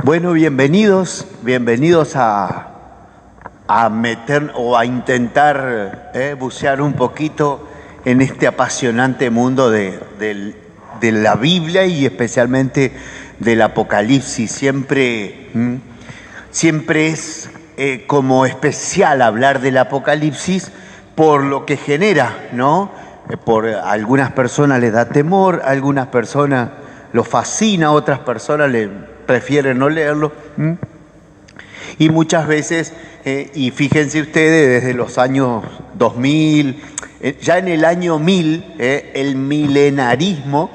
Bueno, bienvenidos a meter o a intentar bucear un poquito en este apasionante mundo de la Biblia y especialmente del Apocalipsis. Siempre es como especial hablar del Apocalipsis por lo que genera, ¿no? Por algunas personas les da temor, a algunas personas los fascina, otras personas prefieren no leerlo. Y muchas veces, y fíjense ustedes, desde los años 2000, ya en el año 1000, el milenarismo,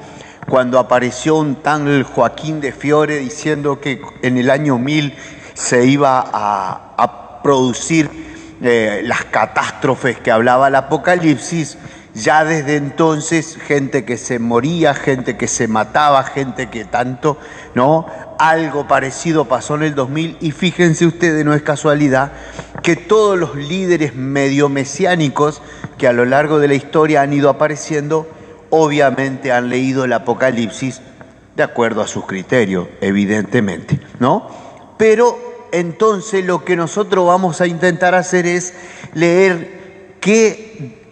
cuando apareció un tal Joaquín de Fiore diciendo que en el año 1000 se iba a producir las catástrofes que hablaba el Apocalipsis, ya desde entonces gente que se moría, gente que se mataba, gente que tanto, ¿no? Algo parecido pasó en el 2000 y fíjense ustedes, no es casualidad que todos los líderes medio mesiánicos que a lo largo de la historia han ido apareciendo, obviamente han leído el Apocalipsis de acuerdo a sus criterios, evidentemente, ¿no? Pero entonces lo que nosotros vamos a intentar hacer es leer qué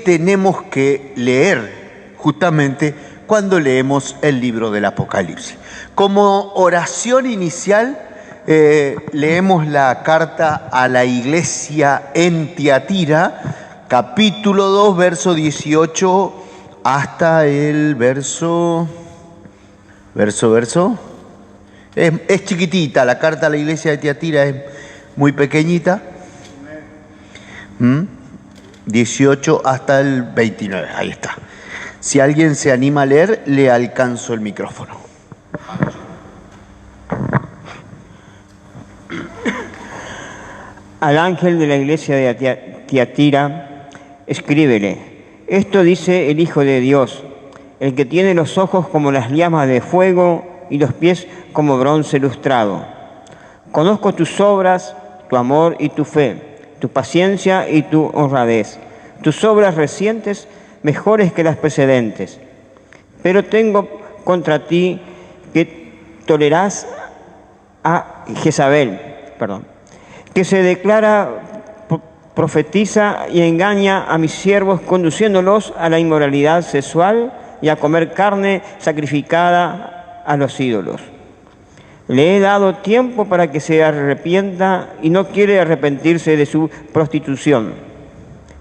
tenemos que leer justamente cuando leemos el libro del Apocalipsis. Como oración inicial, leemos la carta a la iglesia en Tiatira, capítulo 2, verso 18 hasta el verso. Es chiquitita, la carta a la iglesia de Tiatira es muy pequeñita. 18 hasta el 29, ahí está. Si alguien se anima a leer, le alcanzo el micrófono. Al ángel de la iglesia de Tiatira, escríbele: esto dice el Hijo de Dios, el que tiene los ojos como las llamas de fuego y los pies como bronce lustrado. Conozco tus obras, tu amor y tu fe, tu paciencia y tu honradez, tus obras recientes mejores que las precedentes. Pero tengo contra ti que tolerás a Jezabel, que se declara profetiza y engaña a mis siervos, conduciéndolos a la inmoralidad sexual y a comer carne sacrificada a los ídolos. Le he dado tiempo para que se arrepienta y no quiere arrepentirse de su prostitución.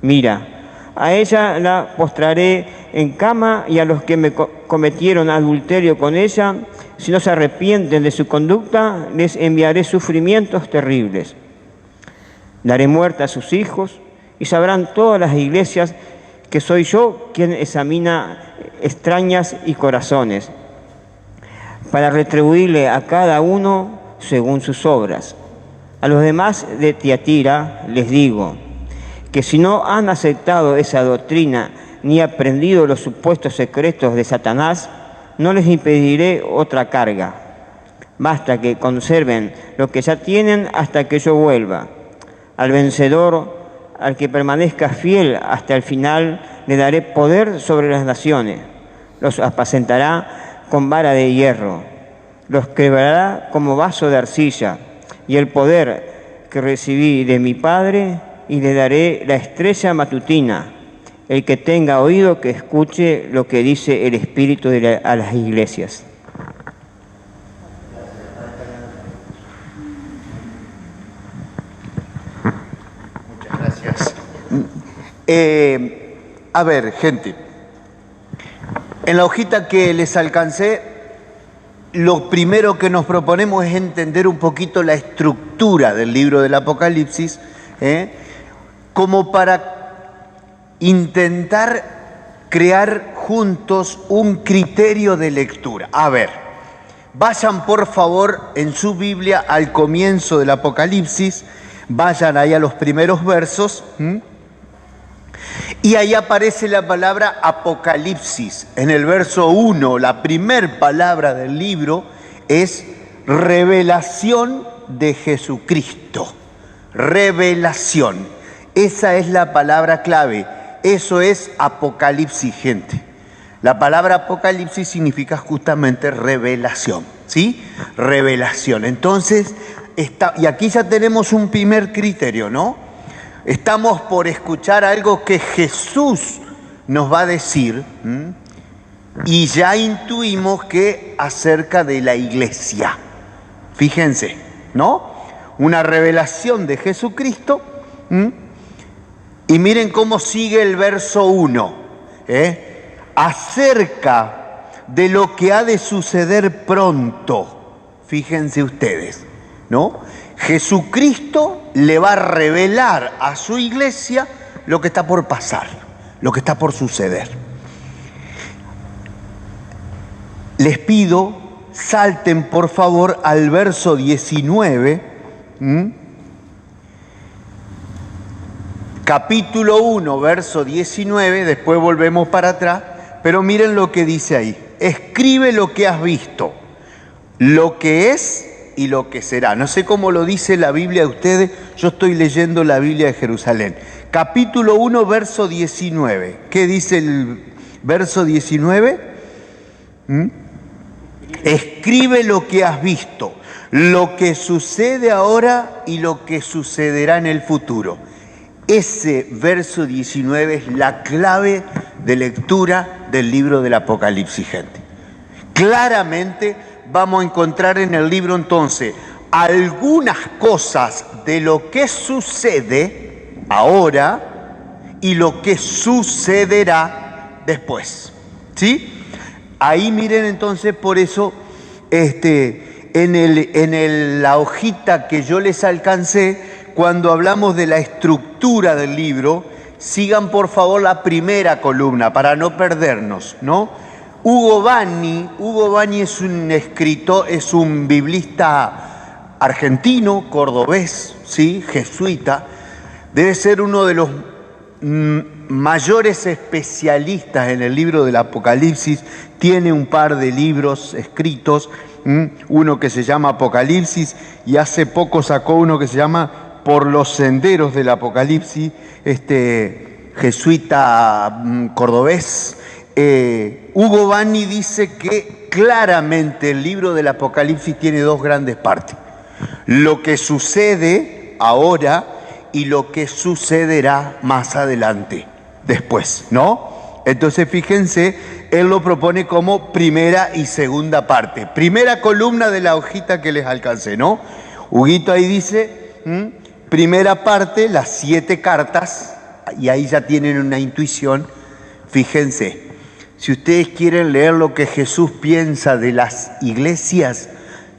Mira, a ella la postraré en cama y a los que me cometieron adulterio con ella, si no se arrepienten de su conducta, les enviaré sufrimientos terribles. Daré muerte a sus hijos y sabrán todas las iglesias que soy yo quien examina extrañas y corazones, para retribuirle a cada uno según sus obras. A los demás de Tiatira les digo que si no han aceptado esa doctrina ni aprendido los supuestos secretos de Satanás, no les impediré otra carga. Basta que conserven lo que ya tienen hasta que yo vuelva. Al vencedor, al que permanezca fiel hasta el final, le daré poder sobre las naciones. Los apacentará con vara de hierro, los quebrará como vaso de arcilla, y el poder que recibí de mi Padre, y le daré la estrella matutina. El que tenga oído, que escuche lo que dice el Espíritu a las iglesias. Muchas gracias. A ver, gente, en la hojita que les alcancé, lo primero que nos proponemos es entender un poquito la estructura del libro del Apocalipsis, como para intentar crear juntos un criterio de lectura. A ver, vayan por favor en su Biblia al comienzo del Apocalipsis, vayan ahí a los primeros versos, y ahí aparece la palabra Apocalipsis. En el verso 1, la primer palabra del libro es revelación de Jesucristo. Revelación. Esa es la palabra clave. Eso es Apocalipsis, gente. La palabra Apocalipsis significa justamente revelación, ¿sí? Revelación. Entonces, y aquí ya tenemos un primer criterio, ¿no? Estamos por escuchar algo que Jesús nos va a decir, y ya intuimos que acerca de la iglesia. Fíjense, ¿no? Una revelación de Jesucristo. Y miren cómo sigue el verso 1. Acerca de lo que ha de suceder pronto. Fíjense ustedes, ¿no? Jesucristo le va a revelar a su iglesia lo que está por pasar, lo que está por suceder. Les pido, salten por favor al verso 19, capítulo 1, verso 19, después volvemos para atrás, pero miren lo que dice ahí. Escribe lo que has visto, lo que es y lo que será. No sé cómo lo dice la Biblia de ustedes, yo estoy leyendo la Biblia de Jerusalén. Capítulo 1, verso 19. ¿Qué dice el verso 19? Escribe lo que has visto, lo que sucede ahora y lo que sucederá en el futuro. Ese verso 19 es la clave de lectura del libro del Apocalipsis, gente. Claramente vamos a encontrar en el libro entonces algunas cosas de lo que sucede ahora y lo que sucederá después, ¿sí? Ahí miren entonces, por eso en la hojita que yo les alcancé, cuando hablamos de la estructura del libro, sigan por favor la primera columna para no perdernos, ¿no? Ugo Bani es un escritor, es un biblista argentino, cordobés, ¿sí? Jesuita. Debe ser uno de los mayores especialistas en el libro del Apocalipsis. Tiene un par de libros escritos, uno que se llama Apocalipsis y hace poco sacó uno que se llama Por los senderos del Apocalipsis, jesuita cordobés. Ugo Bani dice que claramente el libro del Apocalipsis tiene dos grandes partes: lo que sucede ahora y lo que sucederá más adelante, después, ¿no? Entonces fíjense, él lo propone como primera y segunda parte. Primera columna de la hojita que les alcancé, ¿no? Huguito ahí dice, primera parte, las 7 cartas, y ahí ya tienen una intuición. Fíjense, si ustedes quieren leer lo que Jesús piensa de las iglesias,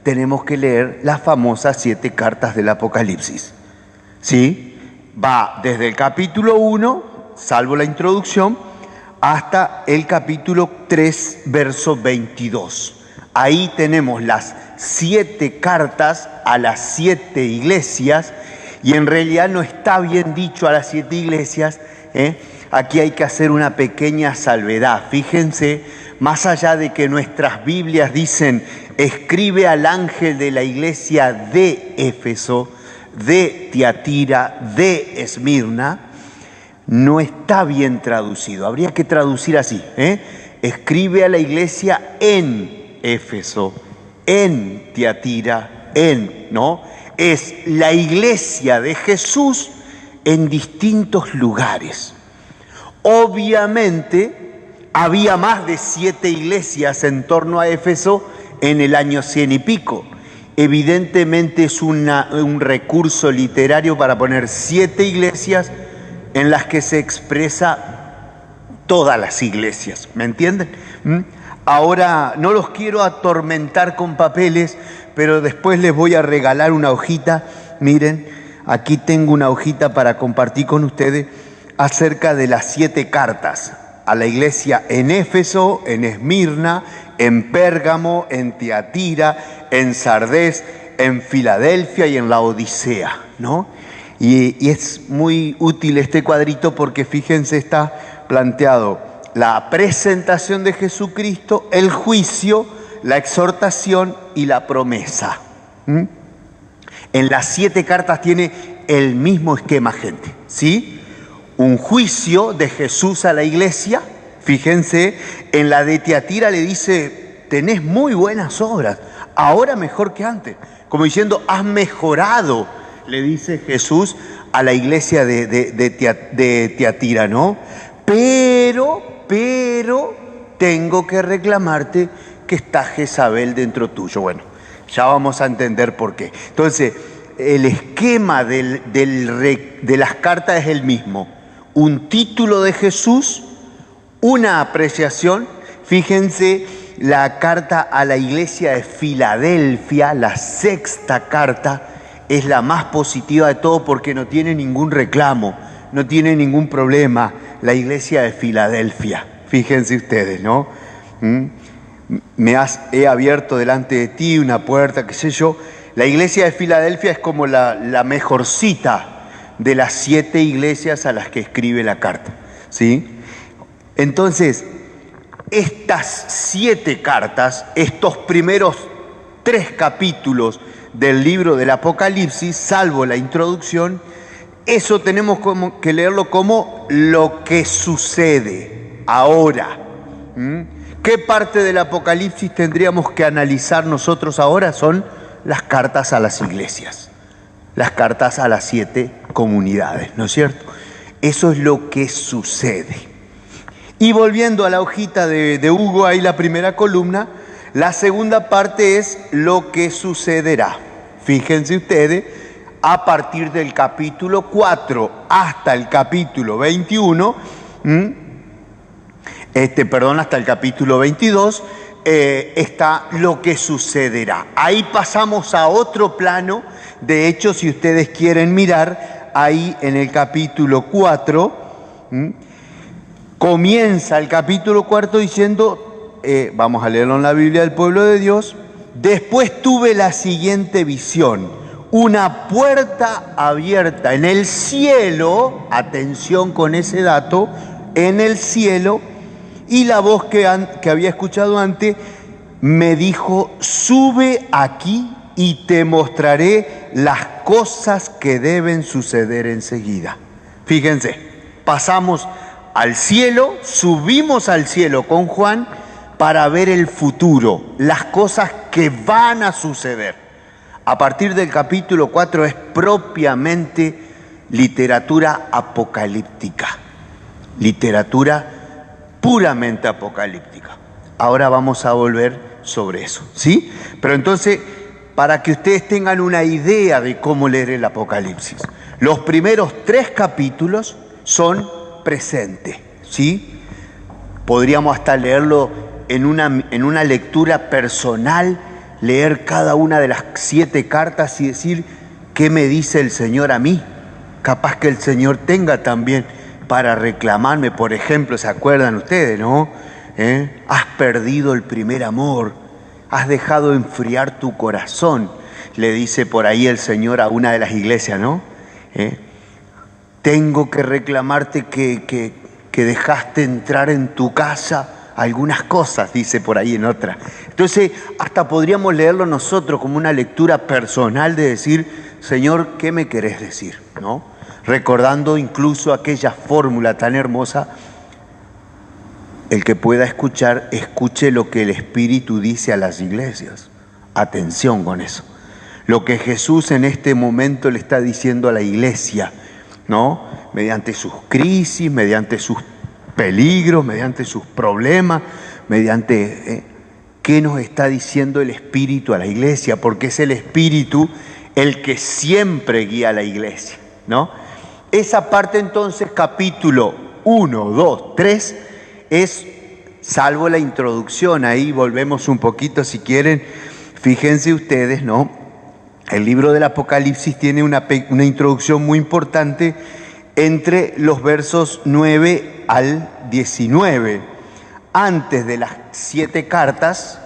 tenemos que leer las famosas 7 cartas del Apocalipsis, ¿sí? Va desde el capítulo 1, salvo la introducción, hasta el capítulo 3, verso 22. Ahí tenemos las 7 cartas a las 7 iglesias, y en realidad no está bien dicho a las 7 iglesias, Aquí hay que hacer una pequeña salvedad. Fíjense, más allá de que nuestras Biblias dicen, escribe al ángel de la iglesia de Éfeso, de Tiatira, de Esmirna, no está bien traducido. Habría que traducir así, escribe a la iglesia en Éfeso, en Tiatira, ¿no? Es la iglesia de Jesús en distintos lugares. Obviamente había más de 7 iglesias en torno a Éfeso en el año 100 y pico. Evidentemente es un recurso literario para poner 7 iglesias en las que se expresa todas las iglesias, ¿me entienden? Ahora no los quiero atormentar con papeles, pero después les voy a regalar una hojita. Miren, aquí tengo una hojita para compartir con ustedes acerca de las 7 cartas a la iglesia en Éfeso, en Esmirna, en Pérgamo, en Tiatira, en Sardés, en Filadelfia y en la Odisea, ¿no? Y es muy útil este cuadrito porque fíjense, está planteado la presentación de Jesucristo, el juicio, la exhortación y la promesa. En las 7 cartas tiene el mismo esquema, gente, ¿sí? Un juicio de Jesús a la iglesia, Fíjense, en la de Tiatira le dice, tenés muy buenas obras, ahora mejor que antes. Como diciendo, has mejorado, le dice Jesús a la iglesia de Tiatira, ¿no? Pero tengo que reclamarte que está Jezabel dentro tuyo. Bueno, ya vamos a entender por qué. Entonces, el esquema de las cartas es el mismo. Un título de Jesús, una apreciación. Fíjense, la carta a la iglesia de Filadelfia, la sexta carta, es la más positiva de todo porque no tiene ningún reclamo, no tiene ningún problema. La iglesia de Filadelfia, fíjense ustedes, ¿no? He abierto delante de ti una puerta, qué sé yo. La iglesia de Filadelfia es como la mejorcita de las 7 iglesias a las que escribe la carta, ¿sí? Entonces, estas 7 cartas, estos primeros 3 capítulos del libro del Apocalipsis, salvo la introducción, eso tenemos que leerlo como lo que sucede ahora. ¿Qué parte del Apocalipsis tendríamos que analizar nosotros ahora? Son las cartas a las iglesias, las cartas a las 7 comunidades, ¿no es cierto? Eso es lo que sucede. Y volviendo a la hojita de Hugo, ahí la primera columna, la segunda parte es lo que sucederá. Fíjense ustedes, a partir del capítulo 4 hasta el capítulo 21, hasta el capítulo 22, está lo que sucederá. Ahí pasamos a otro plano. De hecho, si ustedes quieren mirar, ahí en el capítulo 4, comienza el capítulo 4 diciendo, vamos a leerlo en la Biblia del pueblo de Dios, después tuve la siguiente visión, una puerta abierta en el cielo, atención con ese dato, en el cielo, y la voz que había escuchado antes me dijo, sube aquí y te mostraré las cosas que deben suceder enseguida. Fíjense, pasamos al cielo, subimos al cielo con Juan para ver el futuro, las cosas que van a suceder. A partir del capítulo 4 es propiamente literatura apocalíptica, literatura puramente apocalíptica. Ahora vamos a volver sobre eso, ¿sí? Pero entonces, para que ustedes tengan una idea de cómo leer el Apocalipsis, los primeros 3 capítulos son presentes, ¿sí? Podríamos hasta leerlo en una lectura personal, leer cada una de las 7 cartas y decir, ¿qué me dice el Señor a mí? Capaz que el Señor tenga también para reclamarme, por ejemplo, ¿se acuerdan ustedes, no? Has perdido el primer amor, has dejado enfriar tu corazón, le dice por ahí el Señor a una de las iglesias, ¿no? Tengo que reclamarte que dejaste entrar en tu casa algunas cosas, dice por ahí en otra. Entonces, hasta podríamos leerlo nosotros como una lectura personal de decir, Señor, ¿qué me querés decir? ¿No? Recordando incluso aquella fórmula tan hermosa, el que pueda escuchar, escuche lo que el Espíritu dice a las iglesias. Atención con eso. Lo que Jesús en este momento le está diciendo a la iglesia, ¿no? Mediante sus crisis, mediante sus peligros, mediante sus problemas, mediante qué nos está diciendo el Espíritu a la iglesia, porque es el Espíritu el que siempre guía a la iglesia, ¿no? Esa parte entonces, capítulo 1, 2, 3, es, salvo la introducción, ahí volvemos un poquito si quieren, fíjense ustedes, ¿no? El libro del Apocalipsis tiene una introducción muy importante entre los versos 9 al 19. Antes de las 7 cartas,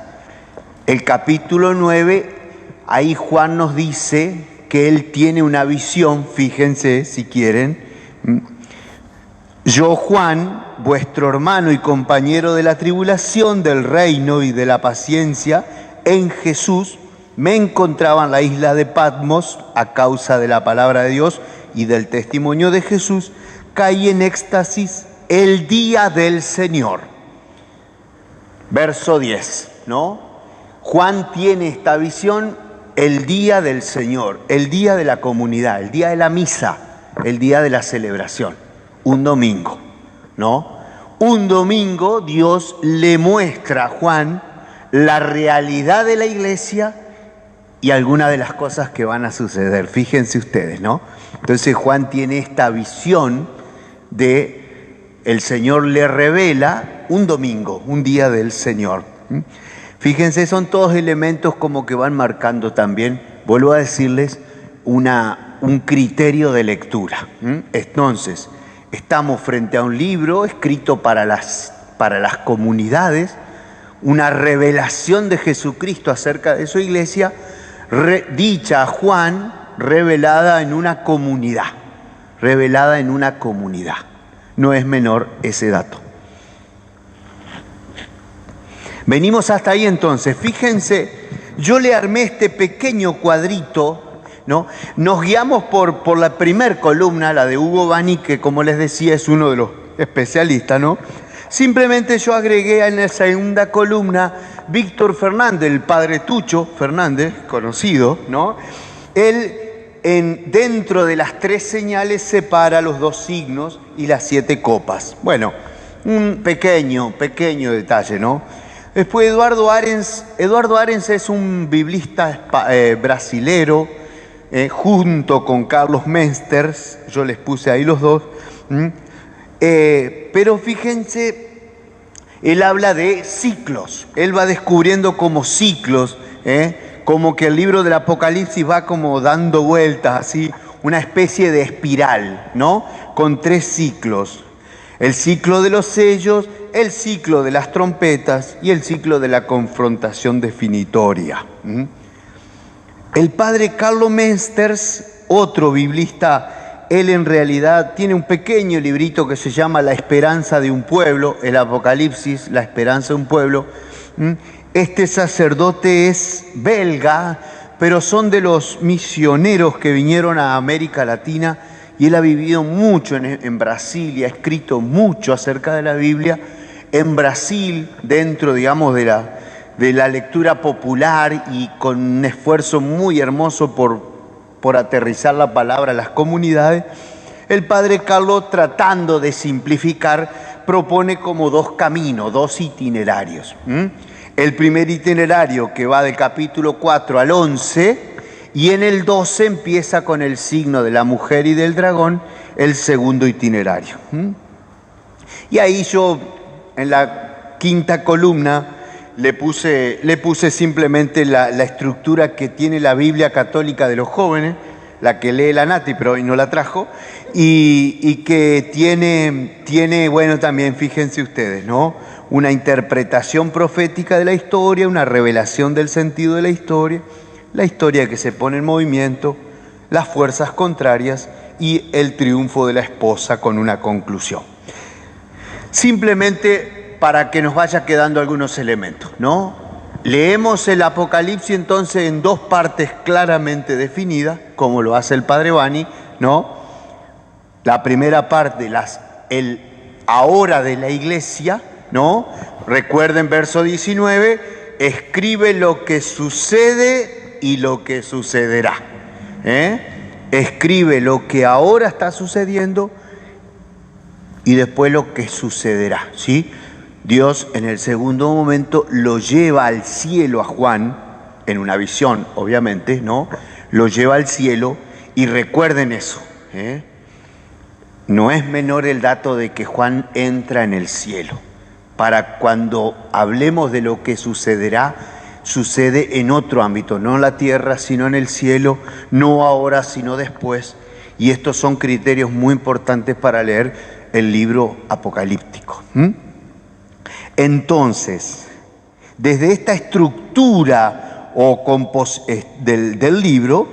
el capítulo 9, ahí Juan nos dice que él tiene una visión, fíjense si quieren. Yo, Juan, vuestro hermano y compañero de la tribulación, del reino y de la paciencia en Jesús, me encontraba en la isla de Patmos a causa de la palabra de Dios y del testimonio de Jesús. Caí en éxtasis el día del Señor. Verso 10, ¿no? Juan tiene esta visión, el día del Señor, el día de la comunidad, el día de la misa, el día de la celebración, un domingo, ¿no? Un domingo Dios le muestra a Juan la realidad de la iglesia y algunas de las cosas que van a suceder. Fíjense ustedes, ¿no? Entonces Juan tiene esta visión de el Señor le revela un domingo, un día del Señor. Fíjense, son todos elementos como que van marcando también, vuelvo a decirles, un criterio de lectura. Entonces, estamos frente a un libro escrito para las comunidades, una revelación de Jesucristo acerca de su iglesia, dicha a Juan, revelada en una comunidad. No es menor ese dato. Venimos hasta ahí entonces. Fíjense, yo le armé este pequeño cuadrito, ¿no? Nos guiamos por la primer columna, la de Hugo Bani, que como les decía es uno de los especialistas, ¿no? Simplemente yo agregué en la segunda columna Víctor Fernández, el padre Tucho Fernández, conocido, ¿no? Él dentro de las 3 señales separa los 2 signos y las 7 copas. Bueno, un pequeño detalle, ¿no? Después Eduardo Arens es un biblista brasilero, junto con Carlos Mensters, yo les puse ahí los dos. Pero fíjense, él habla de ciclos, él va descubriendo como ciclos, como que el libro del Apocalipsis va como dando vueltas, así, una especie de espiral, ¿no? Con 3 ciclos. El ciclo de los sellos, el ciclo de las trompetas y el ciclo de la confrontación definitoria. El padre Carlos Mensters, otro biblista, él en realidad tiene un pequeño librito que se llama La esperanza de un pueblo, el Apocalipsis, la esperanza de un pueblo. Este sacerdote es belga, pero son de los misioneros que vinieron a América Latina y él ha vivido mucho en Brasil y ha escrito mucho acerca de la Biblia. En Brasil, dentro, digamos, de la lectura popular y con un esfuerzo muy hermoso por aterrizar la palabra a las comunidades, el padre Carlos, tratando de simplificar, propone como 2 caminos, 2 itinerarios. El primer itinerario que va del capítulo 4 al 11 y en el 12 empieza con el signo de la mujer y del dragón, el segundo itinerario. Y ahí yo en la 5ª columna le puse simplemente la estructura que tiene la Biblia católica de los jóvenes, la que lee la Nati, pero hoy no la trajo, y que tiene, bueno, también fíjense ustedes, ¿no? Una interpretación profética de la historia, una revelación del sentido de la historia que se pone en movimiento, las fuerzas contrarias y el triunfo de la esposa con una conclusión. Simplemente para que nos vaya quedando algunos elementos, ¿no? Leemos el Apocalipsis entonces en 2 partes claramente definidas, como lo hace el padre Bani, ¿no? La primera parte, el ahora de la iglesia, ¿no? Recuerden verso 19, escribe lo que sucede y lo que sucederá. Escribe lo que ahora está sucediendo y después lo que sucederá, ¿sí? Dios en el segundo momento lo lleva al cielo a Juan, en una visión, obviamente, ¿no? Lo lleva al cielo y recuerden eso, No es menor el dato de que Juan entra en el cielo. Para cuando hablemos de lo que sucederá, sucede en otro ámbito, no en la tierra, sino en el cielo, no ahora, sino después. Y estos son criterios muy importantes para leer el libro apocalíptico. Entonces, desde esta estructura del libro,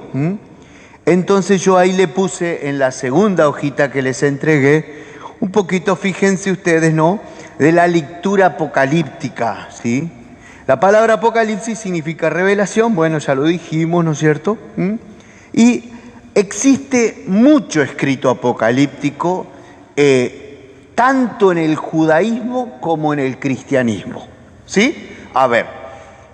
entonces yo ahí le puse en la segunda hojita que les entregué, un poquito, fíjense ustedes, ¿no?, de la lectura apocalíptica, ¿sí? La palabra apocalipsis significa revelación, bueno, ya lo dijimos, ¿no es cierto? Y existe mucho escrito apocalíptico, tanto en el judaísmo como en el cristianismo. ¿Sí? A ver,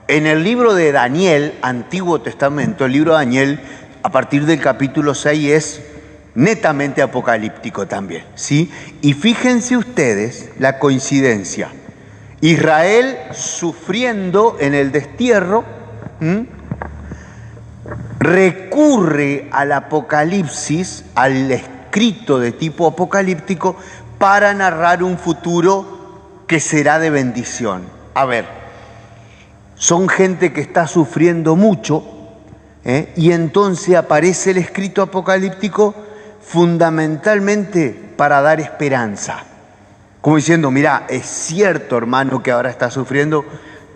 en el libro de Daniel, Antiguo Testamento, el libro de Daniel, a partir del capítulo 6 es netamente apocalíptico también, ¿sí? Y fíjense ustedes la coincidencia. Israel sufriendo en el destierro, recurre al Apocalipsis, al escrito de tipo apocalíptico, para narrar un futuro que será de bendición. A ver, son gente que está sufriendo mucho, y entonces aparece el escrito apocalíptico fundamentalmente para dar esperanza. Como diciendo, mira, es cierto, hermano, que ahora está sufriendo,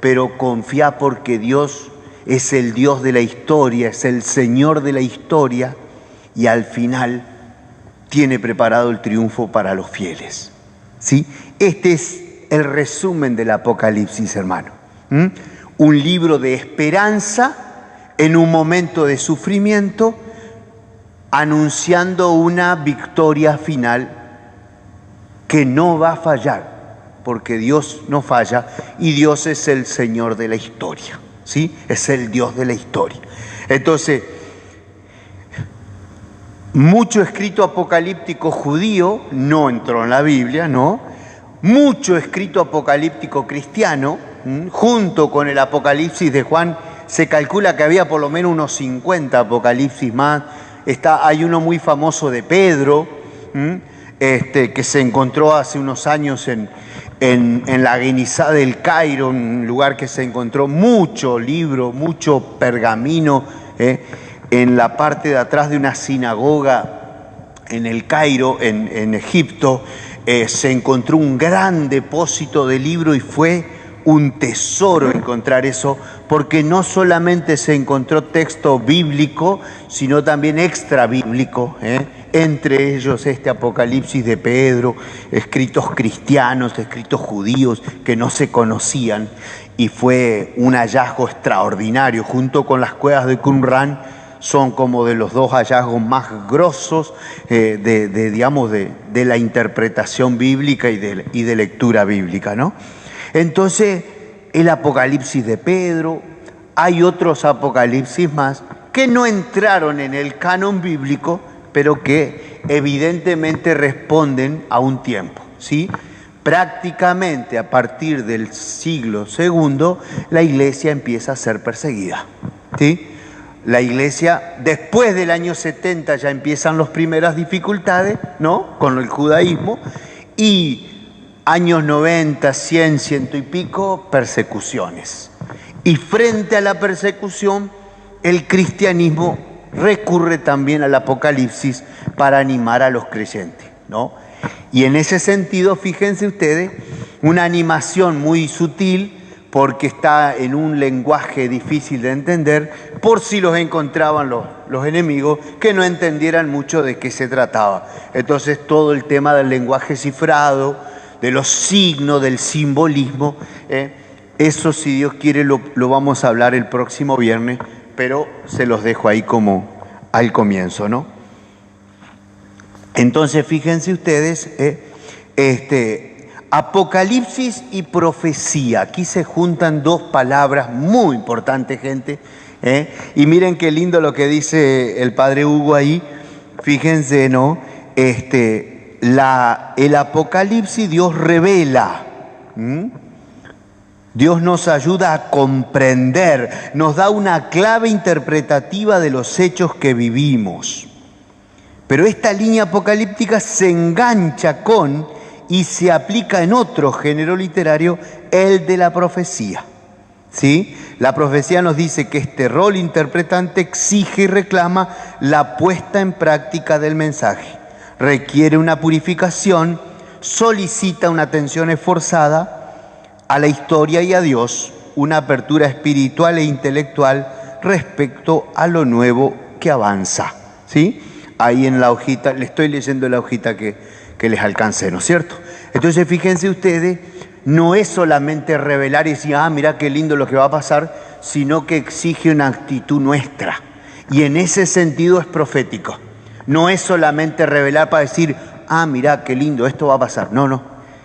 pero confía porque Dios es el Dios de la historia, es el Señor de la historia, y al final tiene preparado el triunfo para los fieles. ¿Sí? Este es el resumen del Apocalipsis, hermano. Un libro de esperanza en un momento de sufrimiento, anunciando una victoria final que no va a fallar, porque Dios no falla y Dios es el Señor de la historia, ¿sí? Es el Dios de la historia. Entonces, mucho escrito apocalíptico judío no entró en la Biblia, ¿no? Mucho escrito apocalíptico cristiano, junto con el Apocalipsis de Juan, se calcula que había por lo menos unos 50 apocalipsis más. Hay uno muy famoso de Pedro, que se encontró hace unos años en la Guinizá del Cairo, un lugar que se encontró mucho libro, mucho pergamino, en la parte de atrás de una sinagoga en el Cairo, en Egipto. Se encontró un gran depósito de libros y fue un tesoro encontrar eso, porque no solamente se encontró texto bíblico, sino también extra bíblico, entre ellos este Apocalipsis de Pedro, escritos cristianos, escritos judíos que no se conocían, y fue un hallazgo extraordinario. Junto con las cuevas de Qumran son como de los dos hallazgos más grosos de la interpretación bíblica y de lectura bíblica, ¿no? Entonces, el Apocalipsis de Pedro, hay otros apocalipsis más que no entraron en el canon bíblico, pero que evidentemente responden a un tiempo, ¿sí? Prácticamente a partir del siglo II, la iglesia empieza a ser perseguida, ¿sí? La iglesia, después del año 70, ya empiezan las primeras dificultades, ¿no? Con el judaísmo, y años 90, 100, ciento y pico, persecuciones. Y frente a la persecución, el cristianismo recurre también al Apocalipsis para animar a los creyentes, ¿no? Y en ese sentido, fíjense ustedes, una animación muy sutil, porque está en un lenguaje difícil de entender, por si los encontraban los enemigos que no entendieran mucho de qué se trataba. Entonces, todo el tema del lenguaje cifrado, de los signos, del simbolismo, eso, si Dios quiere, lo vamos a hablar el próximo viernes, pero se los dejo ahí como al comienzo, ¿no? Entonces, fíjense ustedes, Apocalipsis y profecía. Aquí se juntan dos palabras muy importantes, gente, y miren qué lindo lo que dice el padre Hugo ahí. Fíjense, ¿no? El Apocalipsis Dios revela. Dios nos ayuda a comprender, nos da una clave interpretativa de los hechos que vivimos. Pero esta línea apocalíptica se engancha con y se aplica en otro género literario, el de la profecía. ¿Sí? La profecía nos dice que este rol interpretante exige y reclama la puesta en práctica del mensaje. Requiere una purificación, solicita una atención esforzada a la historia y a Dios, una apertura espiritual e intelectual respecto a lo nuevo que avanza. ¿Sí? Ahí en la hojita, le estoy leyendo la hojita que les alcancé, ¿no es cierto? Entonces, fíjense ustedes, no es solamente revelar y decir, mira qué lindo lo que va a pasar, sino que exige una actitud nuestra. Y en ese sentido es profético. No es solamente revelar para decir, mirá, qué lindo, esto va a pasar. No, no,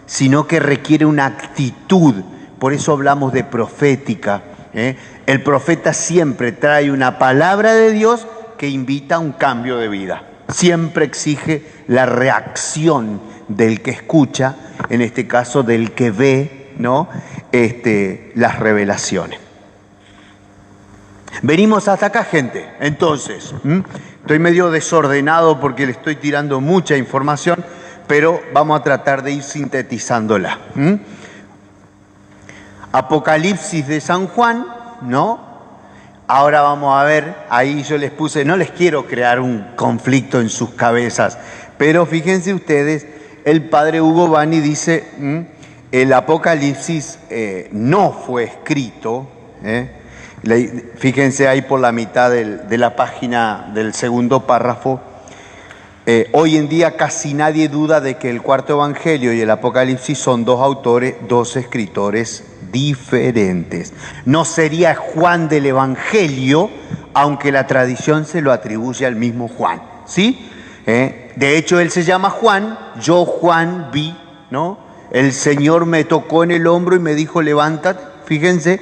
sino que requiere una actitud. Por eso hablamos de profética. El profeta siempre trae una palabra de Dios que invita a un cambio de vida. Siempre exige la reacción del que escucha, en este caso del que ve, ¿no? Las revelaciones. Venimos hasta acá, gente. Entonces, estoy medio desordenado porque le estoy tirando mucha información, pero vamos a tratar de ir sintetizándola. Apocalipsis de San Juan, ¿no? Ahora vamos a ver, ahí yo les puse, no les quiero crear un conflicto en sus cabezas, pero fíjense ustedes, el padre Hugo Bani dice, el Apocalipsis no fue escrito, fíjense ahí por la mitad de la página del segundo párrafo. Hoy en día casi nadie duda de que el cuarto evangelio y el Apocalipsis son dos autores, dos escritores diferentes. No sería Juan del Evangelio, aunque la tradición se lo atribuye al mismo Juan, ¿sí? De hecho, él se llama Juan, yo Juan vi, ¿no? El Señor me tocó en el hombro y me dijo, levántate, fíjense.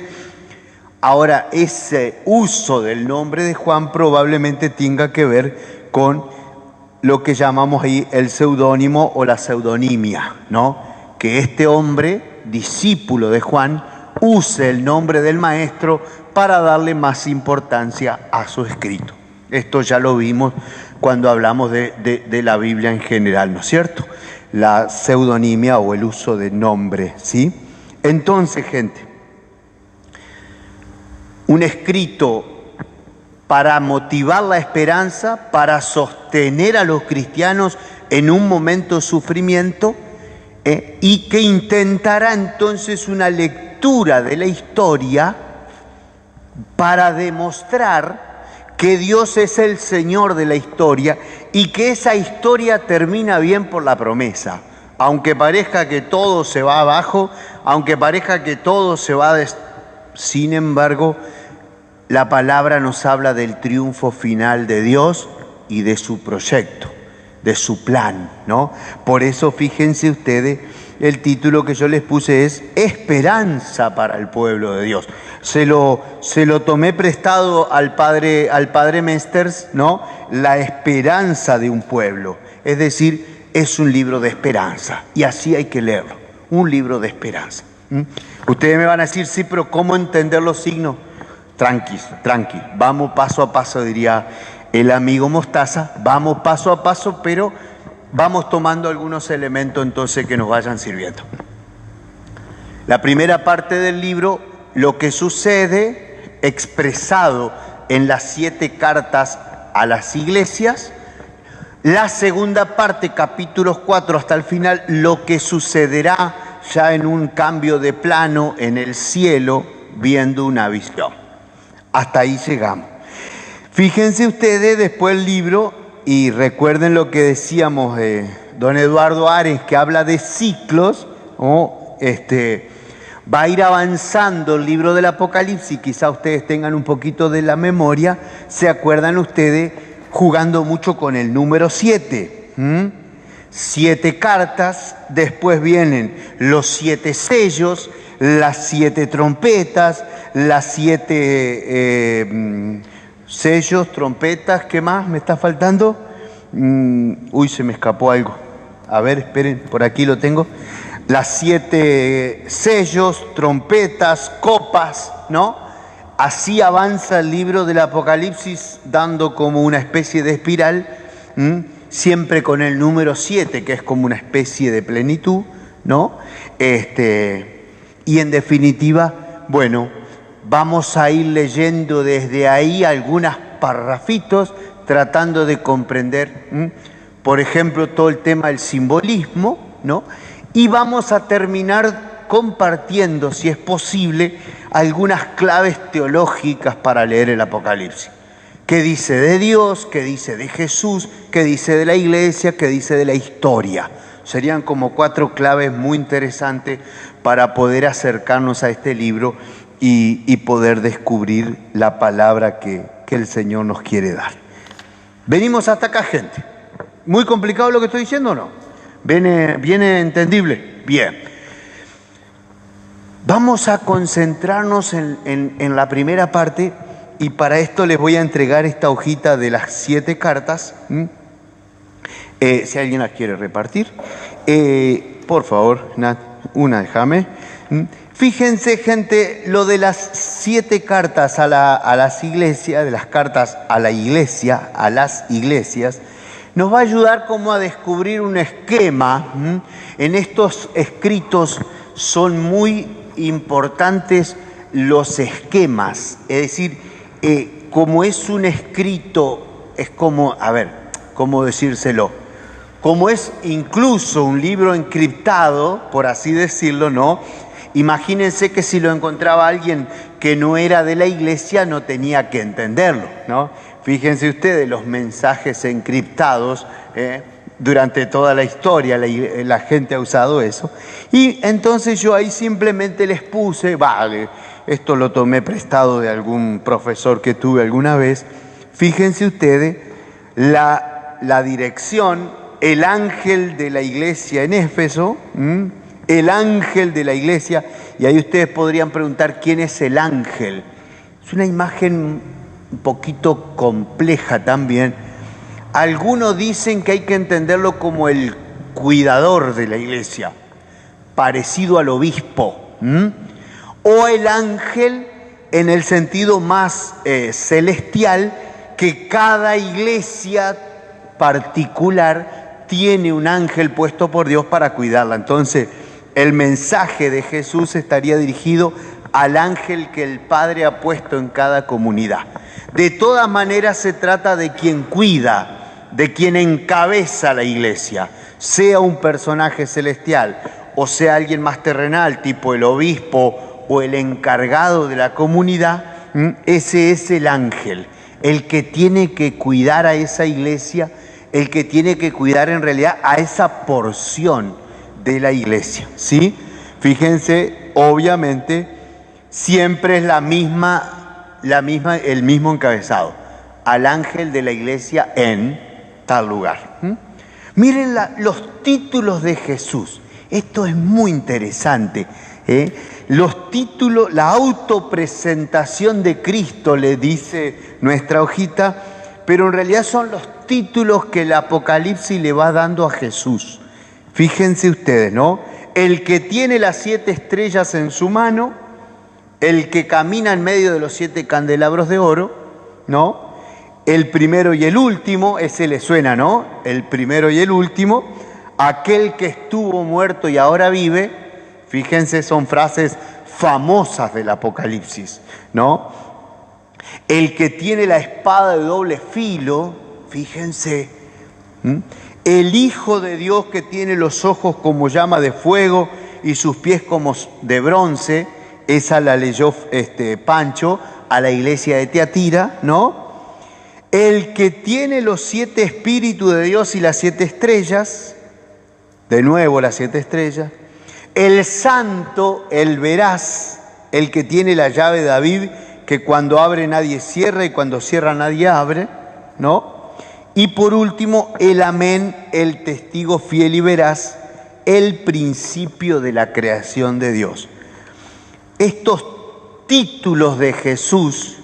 Ahora, ese uso del nombre de Juan probablemente tenga que ver con lo que llamamos ahí el seudónimo o la pseudonimia, ¿no? Que este hombre, discípulo de Juan, use el nombre del maestro para darle más importancia a su escrito. Esto ya lo vimos cuando hablamos de la Biblia en general, ¿no es cierto? La pseudonimia o el uso de nombre, ¿sí? Entonces, gente, un escrito para motivar la esperanza, para sostener a los cristianos en un momento de sufrimiento, y que intentará entonces una lectura de la historia para demostrar que Dios es el Señor de la historia y que esa historia termina bien por la promesa. Aunque parezca que todo se va abajo, aunque parezca que todo se va sin embargo, la palabra nos habla del triunfo final de Dios y de su proyecto, de su plan, ¿no? Por eso, fíjense ustedes, el título que yo les puse es Esperanza para el pueblo de Dios. Se lo tomé prestado al padre Mesters, ¿no? La esperanza de un pueblo. Es decir, es un libro de esperanza. Y así hay que leerlo. Un libro de esperanza. Ustedes me van a decir, sí, pero ¿cómo entender los signos? Tranqui. Vamos paso a paso, diría el amigo Mostaza. Vamos paso a paso, pero vamos tomando algunos elementos entonces que nos vayan sirviendo. La primera parte del libro, lo que sucede expresado en las 7 cartas a las iglesias. La segunda parte, capítulos 4 hasta el final, lo que sucederá ya en un cambio de plano en el cielo, viendo una visión. Hasta ahí llegamos. Fíjense ustedes después el libro, y recuerden lo que decíamos de don Eduardo Ares, que habla de ciclos, ¿no? Va a ir avanzando el libro del Apocalipsis, quizá ustedes tengan un poquito de la memoria, se acuerdan ustedes jugando mucho con el número 7. 7 cartas, después vienen los 7 sellos, las 7 trompetas, las 7 sellos, trompetas, ¿qué más me está faltando? Uy, se me escapó algo. A ver, esperen, por aquí lo tengo. Las 7 sellos, trompetas, copas, ¿no? Así avanza el libro del Apocalipsis, dando como una especie de espiral, siempre con el número 7, que es como una especie de plenitud, ¿no? Y en definitiva, bueno, vamos a ir leyendo desde ahí algunos parrafitos, tratando de comprender, por ejemplo, todo el tema del simbolismo, ¿no? Y vamos a terminar compartiendo, si es posible, algunas claves teológicas para leer el Apocalipsis. ¿Qué dice de Dios? ¿Qué dice de Jesús? ¿Qué dice de la iglesia? ¿Qué dice de la historia? Serían como 4 claves muy interesantes para poder acercarnos a este libro y poder descubrir la palabra que el Señor nos quiere dar. Venimos hasta acá, gente. ¿Muy complicado lo que estoy diciendo o no? ¿Viene entendible? Bien. Vamos a concentrarnos en la primera parte y para esto les voy a entregar esta hojita de las 7 cartas. Si alguien las quiere repartir. Por favor, Nat, una déjame. Fíjense, gente, lo de las 7 cartas a las iglesias, de las cartas a la iglesia, a las iglesias, nos va a ayudar como a descubrir un esquema. En estos escritos son muy importantes los esquemas, es decir, como es un escrito, es como, a ver, ¿cómo decírselo? Como es incluso un libro encriptado, por así decirlo, ¿no? Imagínense que si lo encontraba alguien que no era de la iglesia, no tenía que entenderlo, ¿no? Fíjense ustedes los mensajes encriptados, durante toda la historia la gente ha usado eso. Y entonces yo ahí simplemente les puse, vale, esto lo tomé prestado de algún profesor que tuve alguna vez. Fíjense ustedes la dirección, el ángel de la iglesia en Éfeso, el ángel de la iglesia, y ahí ustedes podrían preguntar quién es el ángel. Es una imagen un poquito compleja también. Algunos dicen que hay que entenderlo como el cuidador de la iglesia, parecido al obispo, o el ángel en el sentido más celestial, que cada iglesia particular tiene un ángel puesto por Dios para cuidarla. Entonces, el mensaje de Jesús estaría dirigido al ángel que el Padre ha puesto en cada comunidad. De todas maneras, se trata de quien cuida, de quien encabeza la iglesia, sea un personaje celestial o sea alguien más terrenal, tipo el obispo o el encargado de la comunidad. Ese es el ángel, el que tiene que cuidar a esa iglesia, el que tiene que cuidar en realidad a esa porción de la iglesia, ¿sí? Fíjense, obviamente, siempre es el mismo encabezado, al ángel de la iglesia en tal lugar. Miren los títulos de Jesús. Esto es muy interesante. Los títulos, la autopresentación de Cristo, le dice nuestra hojita, pero en realidad son los títulos que el Apocalipsis le va dando a Jesús. Fíjense ustedes, ¿no? El que tiene las 7 estrellas en su mano, el que camina en medio de los 7 candelabros de oro, ¿no? El primero y el último, ese le suena, ¿no? El primero y el último, aquel que estuvo muerto y ahora vive. Fíjense, son frases famosas del Apocalipsis, ¿no? El que tiene la espada de doble filo, fíjense, el Hijo de Dios que tiene los ojos como llama de fuego y sus pies como de bronce, esa la leyó Pancho a la iglesia de Tiatira, ¿no? El que tiene los 7 espíritus de Dios y las 7 estrellas, de nuevo las 7 estrellas. El santo, el veraz, el que tiene la llave de David, que cuando abre nadie cierra y cuando cierra nadie abre, ¿no? Y por último, el amén, el testigo fiel y veraz, el principio de la creación de Dios. Estos títulos de Jesús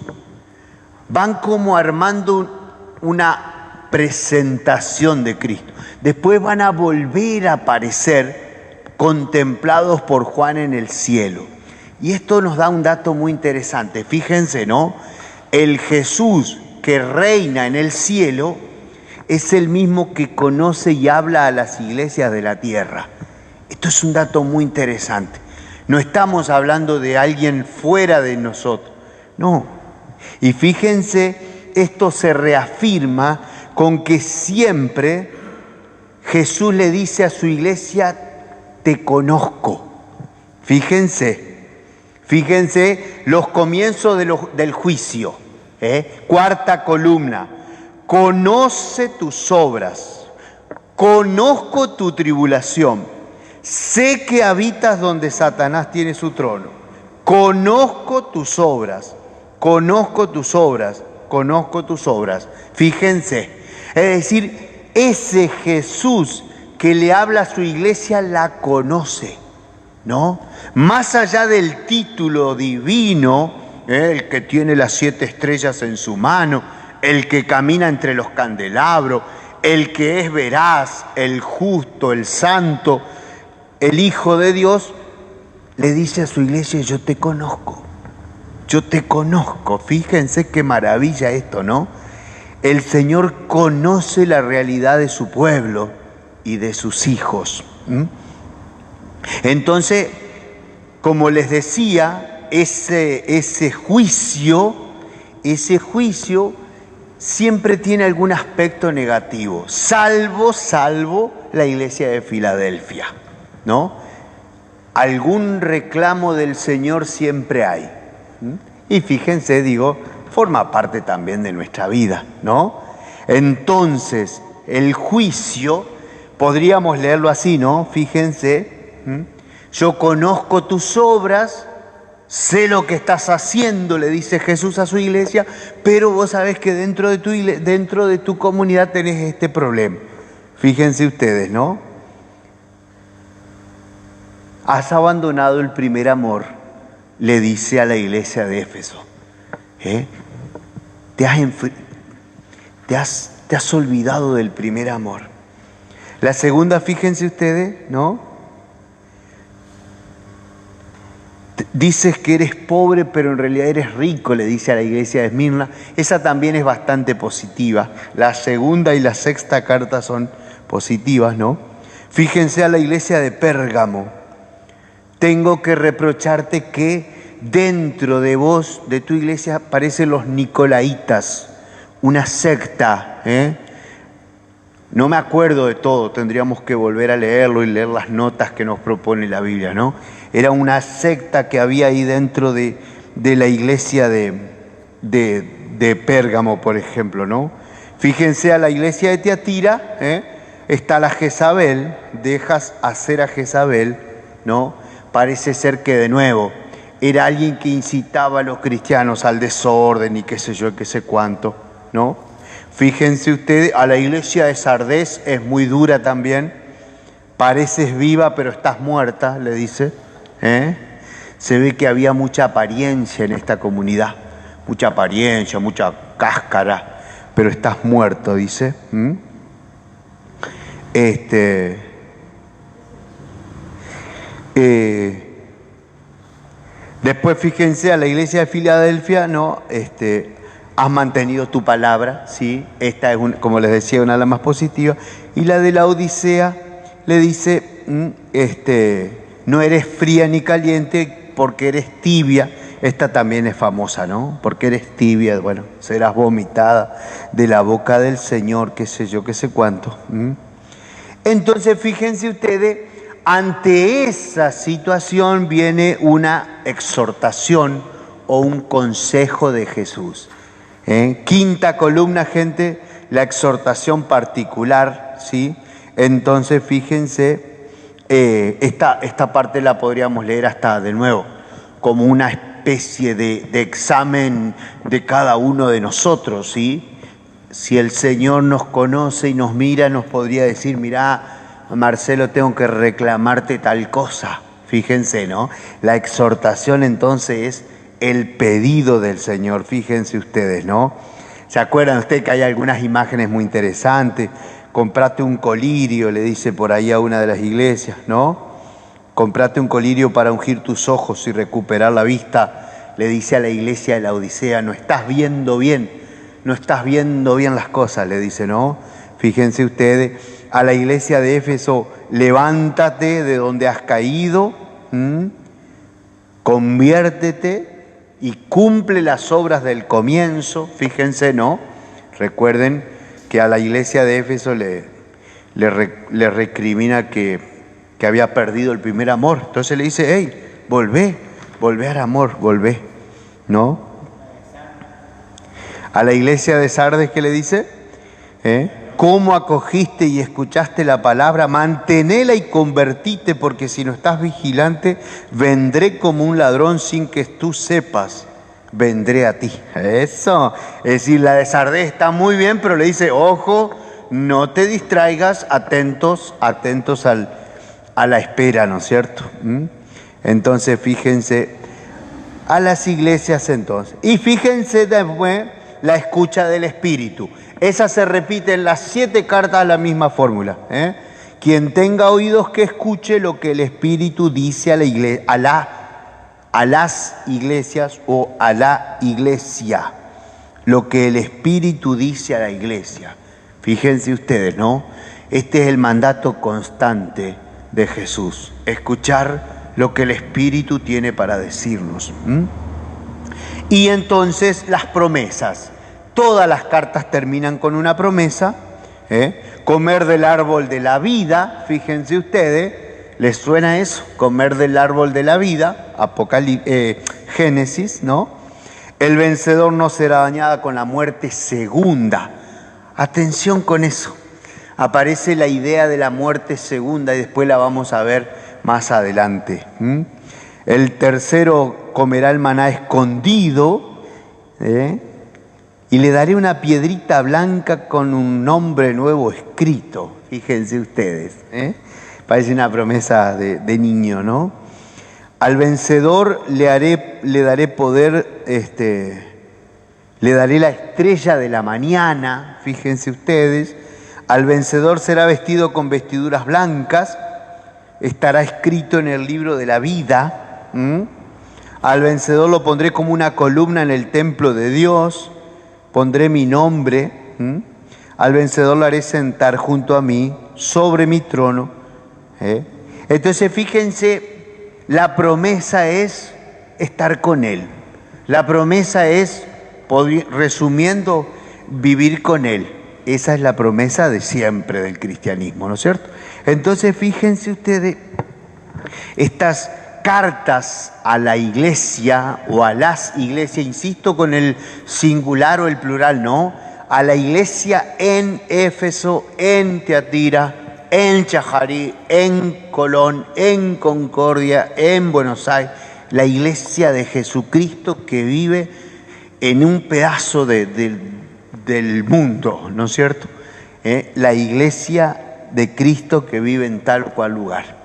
van como armando una presentación de Cristo. Después van a volver a aparecer contemplados por Juan en el cielo. Y esto nos da un dato muy interesante. Fíjense, ¿no? El Jesús que reina en el cielo es el mismo que conoce y habla a las iglesias de la tierra. Esto es un dato muy interesante. No estamos hablando de alguien fuera de nosotros. No. Y fíjense, esto se reafirma con que siempre Jesús le dice a su iglesia, te conozco. Fíjense los comienzos del juicio. Cuarta columna, conoce tus obras, conozco tu tribulación, sé que habitas donde Satanás tiene su trono, conozco tus obras, conozco tus obras, conozco tus obras. Fíjense, es decir, ese Jesús que le habla a su iglesia la conoce, ¿no? Más allá del título divino, el que tiene las 7 estrellas en su mano, el que camina entre los candelabros, el que es veraz, el justo, el santo, el Hijo de Dios, le dice a su iglesia: yo te conozco, yo te conozco. Fíjense qué maravilla esto, ¿no? El Señor conoce la realidad de su pueblo y de sus hijos. Entonces, como les decía, ese juicio siempre tiene algún aspecto negativo, salvo la iglesia de Filadelfia, ¿no? Algún reclamo del Señor siempre hay. Y fíjense, digo, forma parte también de nuestra vida, ¿no? Entonces, el juicio, podríamos leerlo así, ¿no? Fíjense, yo conozco tus obras, sé lo que estás haciendo, le dice Jesús a su iglesia, pero vos sabés que dentro de tu comunidad tenés este problema. Fíjense ustedes, ¿no? Has abandonado el primer amor, le dice a la iglesia de Éfeso. Te has olvidado del primer amor. La segunda, fíjense ustedes, ¿no? Dices que eres pobre, pero en realidad eres rico, le dice a la iglesia de Esmirna. Esa también es bastante positiva. La segunda y la sexta carta son positivas, ¿no? Fíjense a la iglesia de Pérgamo. Tengo que reprocharte que dentro de vos, de tu iglesia, aparecen los nicolaitas, una secta, No me acuerdo de todo, tendríamos que volver a leerlo y leer las notas que nos propone la Biblia, ¿no? Era una secta que había ahí dentro de la iglesia de Pérgamo, por ejemplo, ¿no? Fíjense a la iglesia de Tiatira, está la Jezabel, dejas hacer a Jezabel, ¿no? Parece ser que de nuevo era alguien que incitaba a los cristianos al desorden y qué sé yo, qué sé cuánto, ¿no? Fíjense ustedes, a la iglesia de Sardés es muy dura también. Pareces viva, pero estás muerta, le dice. Se ve que había mucha apariencia en esta comunidad. Mucha apariencia, mucha cáscara, pero estás muerto, dice. Después fíjense a la iglesia de Filadelfia, ¿no? Has mantenido tu palabra, ¿sí? Esta es, como les decía, una de las más positivas. Y la de la Odisea le dice, no eres fría ni caliente porque eres tibia. Esta también es famosa, ¿no? Porque eres tibia, bueno, serás vomitada de la boca del Señor, qué sé yo, qué sé cuánto. Entonces, fíjense ustedes, ante esa situación viene una exhortación o un consejo de Jesús. Quinta columna, gente, la exhortación particular, ¿sí? Entonces, fíjense, esta parte la podríamos leer hasta de nuevo, como una especie de examen de cada uno de nosotros, ¿sí? Si el Señor nos conoce y nos mira, nos podría decir, mirá, Marcelo, tengo que reclamarte tal cosa. Fíjense, ¿no? La exhortación entonces es el pedido del Señor, fíjense ustedes, ¿no? ¿Se acuerdan ustedes que hay algunas imágenes muy interesantes? Comprate un colirio, le dice por ahí a una de las iglesias, ¿no? Comprate un colirio para ungir tus ojos y recuperar la vista, le dice a la iglesia de la Odisea, no estás viendo bien las cosas, le dice, ¿no? Fíjense ustedes, a la iglesia de Éfeso, levántate de donde has caído, conviértete y cumple las obras del comienzo. Fíjense, ¿no? Recuerden que a la iglesia de Éfeso le recrimina que había perdido el primer amor. Entonces le dice, hey, volvé al amor, volvé, ¿no? A la iglesia de Sardes, ¿qué le dice? ¿Cómo acogiste y escuchaste la palabra? Mantenela y convertite, porque si no estás vigilante, vendré como un ladrón sin que tú sepas, vendré a ti. Eso, es decir, la de Sardés está muy bien, pero le dice, ojo, no te distraigas, atentos a la espera, ¿no es cierto? Entonces, fíjense, a las iglesias entonces. Y fíjense después la escucha del Espíritu. Esa se repite en las 7 cartas, la misma fórmula. Quien tenga oídos que escuche lo que el Espíritu dice a la iglesia, a las iglesias o a la iglesia. Lo que el Espíritu dice a la iglesia. Fíjense ustedes, ¿no? Este es el mandato constante de Jesús. Escuchar lo que el Espíritu tiene para decirnos. Y entonces las promesas. Todas las cartas terminan con una promesa. Comer del árbol de la vida, fíjense ustedes, ¿les suena eso? Comer del árbol de la vida, Génesis, ¿no? El vencedor no será dañada con la muerte segunda. Atención con eso. Aparece la idea de la muerte segunda y después la vamos a ver más adelante. El tercero comerá el maná escondido, y le daré una piedrita blanca con un nombre nuevo escrito. Fíjense ustedes, parece una promesa de niño, ¿no? Al vencedor le daré poder, le daré la estrella de la mañana, fíjense ustedes. Al vencedor será vestido con vestiduras blancas, estará escrito en el libro de la vida. Al vencedor lo pondré como una columna en el templo de Dios. Pondré mi nombre, al vencedor lo haré sentar junto a mí, sobre mi trono. Entonces, fíjense, la promesa es estar con Él. La promesa es, resumiendo, vivir con Él. Esa es la promesa de siempre del cristianismo, ¿no es cierto? Entonces, fíjense ustedes, estas cartas a la iglesia o a las iglesias, insisto con el singular o el plural, no, a la iglesia en Éfeso, en Tiatira, en Chajarí, en Colón, en Concordia, en Buenos Aires, la iglesia de Jesucristo que vive en un pedazo del mundo, ¿no es cierto? La iglesia de Cristo que vive en tal cual lugar.